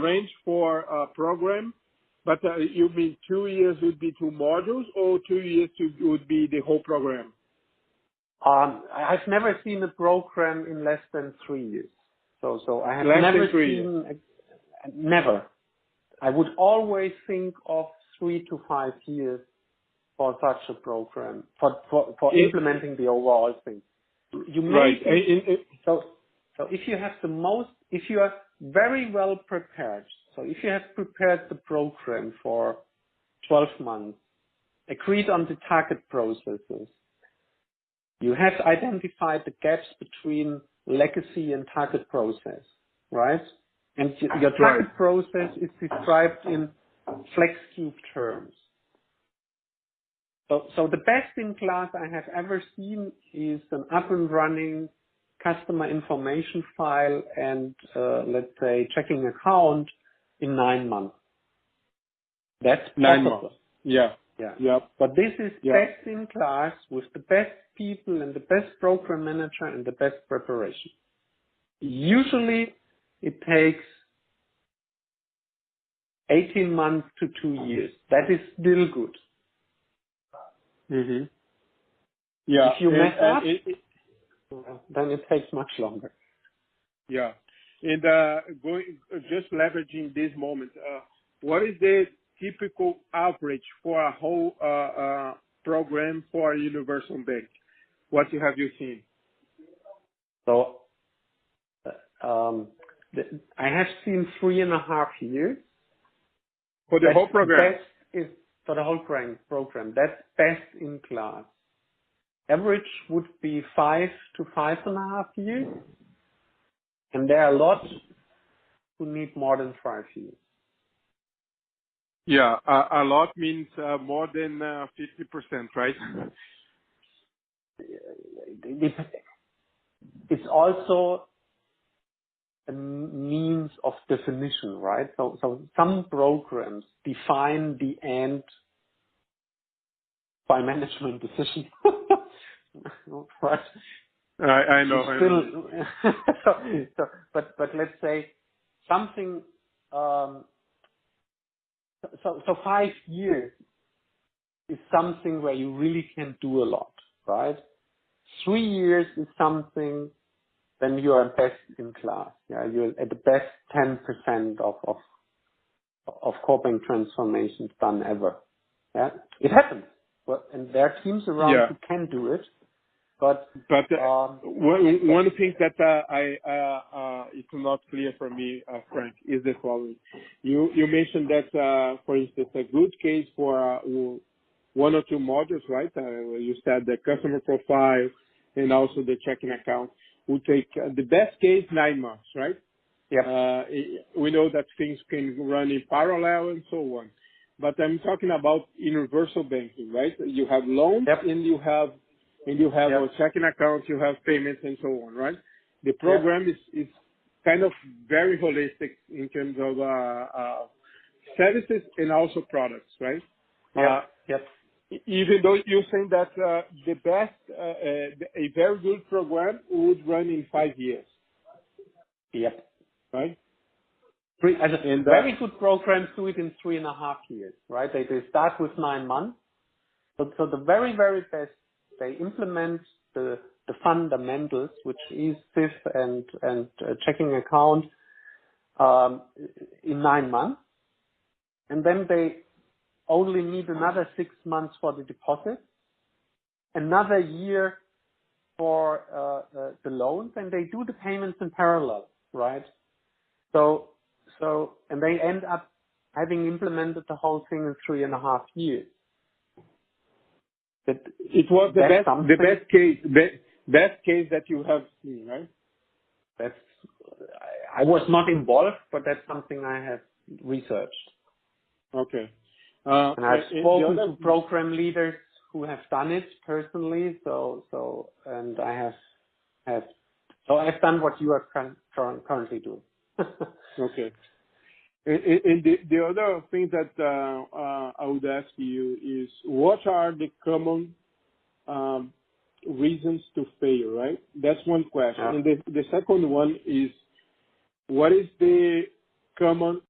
range for a program, but you mean 2 years would be 2 modules, or 2 years would be the whole program? I've never seen a program in less than 3 years. So I have Less never than 3 seen, never. I would always think of 3 to 5 years for such a program, for implementing the overall thing. You may Right. so if you have if you are very well prepared, so if you have prepared the program for 12 months, agreed on the target processes, you have identified the gaps between legacy and target process, right? And your target process is described in FlexCube terms. So the best in class I have ever seen is an up and running customer information file and, let's say, checking account in 9 months. That's possible. 9 months. Yeah. Yeah. Yeah. But this is best in class with the best people and the best program manager and the best preparation. Usually it takes 18 months to 2 years. That is still good. Mm-hmm. Yeah. If you mess up, then it takes much longer. Yeah. And just leveraging this moment, what is the typical average for a whole program for a universal bank? What have you seen? So I have seen 3.5 years. For the whole program? Best is for the whole program. That's best in class. Average would be 5 to 5.5 years. And there are a lot who need more than 5 years. Yeah, a lot means more than 50%, right? It's also a means of definition, right? So some programs define the end by management decision. Right? I know. But let's say something. So 5 years is something where you really can do a lot, right? 3 years is something then you are best in class. Yeah, you're at the best 10% of core bank transformations done ever. Yeah, it happens. Well, and there are teams around who can do it. But one thing that it's not clear for me, Frank, is the following. You mentioned that, for instance, a good case for 1 or 2 modules, right? You said the customer profile and also the checking account would take the best case 9 months, right? Yeah. We know that things can run in parallel and so on. But I'm talking about universal banking, right? You have loans and you have a checking account, you have payments and so on, right? The program is kind of very holistic in terms of services and also products, right? Even though you're saying that the best, a very good program would run in 5 years. Yep. Right? Very good programs do it in 3.5 years, right? They start with 9 months. So the very, very best, they implement the fundamentals, which is CIF and checking account, in 9 months. And then they only need another 6 months for the deposit, another year for the loans, and they do the payments in parallel, right? So and they end up having implemented the whole thing in 3.5 years. It was the best case that you have seen, right? I was not involved, but that's something I have researched. Okay. And I've spoken to program leaders who have done it personally. And I've done what you are currently doing. Okay. And the other thing that I would ask you is, what are the common reasons to fail, right? That's one question. And the second one is, what is the common